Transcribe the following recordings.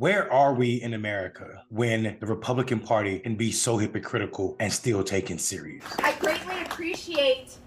Where are we in America when the Republican Party can be so hypocritical and still taken serious? I greatly appreciate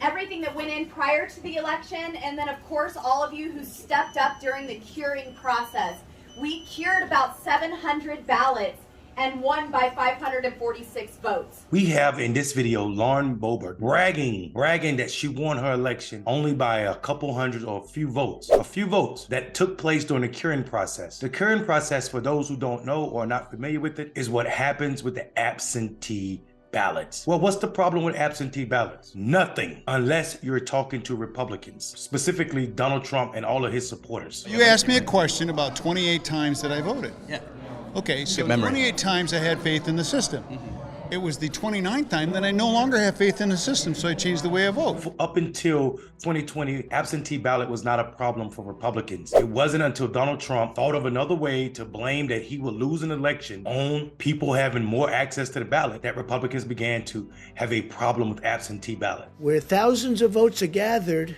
everything that went in prior to the election, and then of course all of you who stepped up during the curing process. We cured about 700 ballots and won by 546 votes. We have in this video Lauren Boebert bragging that she won her election only by a couple hundred or a few votes that took place during the curing process. The curing process, for those who don't know or are not familiar with it, is what happens with the absentee ballots. Well, what's the problem with absentee ballots? Nothing, unless you're talking to Republicans, specifically Donald Trump and all of his supporters. You asked me a question about 28 times that I voted. Yeah. Okay, so 28 times I had faith in the system. It was the 29th time that I no longer have faith in the system, so I changed the way I vote. Up until 2020, absentee ballot was not a problem for Republicans. It wasn't until Donald Trump thought of another way to blame that he would lose an election on people having more access to the ballot that Republicans began to have a problem with absentee ballot. Where thousands of votes are gathered,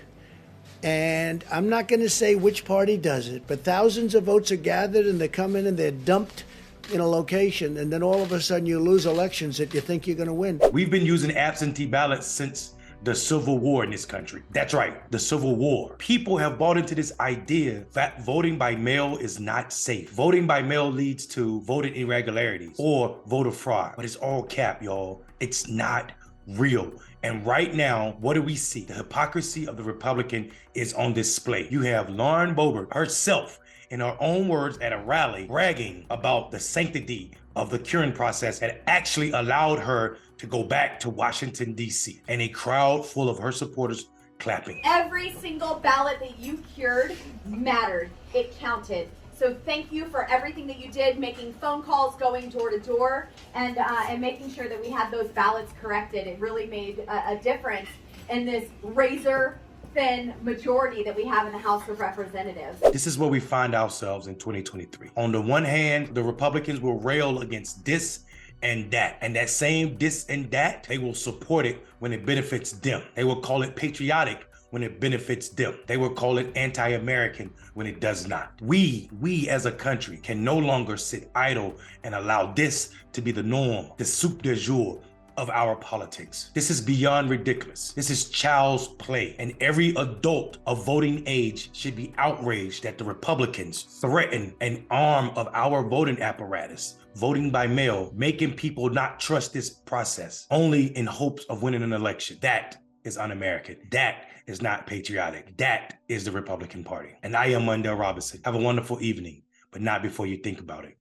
and I'm not going to say which party does it, but thousands of votes are gathered and they come in and they're dumped in a location, and then all of a sudden you lose elections that you think you're going to win. We've been using absentee ballots since the Civil War in this country. That's right, the Civil War. People have bought into this idea that voting by mail is not safe. Voting by mail leads to voting irregularities or voter fraud, but it's all cap, y'all. It's not real. And right now, what do we see? The hypocrisy of the Republican is on display. You have Lauren Boebert herself, in her own words, at a rally, bragging about the sanctity of the curing process that actually allowed her to go back to Washington, D.C., and a crowd full of her supporters clapping. Every single ballot that you cured mattered. It counted. So thank you for everything that you did, making phone calls, going door to door, and making sure that we had those ballots corrected. It really made a difference in this razor-thin majority that we have in the House of Representatives. This is where we find ourselves in 2023. On the one hand, the Republicans will rail against this and that. And that same this and that, they will support it when it benefits them. They will call it patriotic when it benefits them. They will call it anti-American when it does not. We as a country can no longer sit idle and allow this to be the norm, the soup du jour of our politics. This is beyond ridiculous. This is child's play. And every adult of voting age should be outraged that the Republicans threaten an arm of our voting apparatus, voting by mail, making people not trust this process only in hopes of winning an election. That is un-American. That is not patriotic. That is the Republican Party. And I am Mondale Robinson. Have a wonderful evening, but not before you think about it.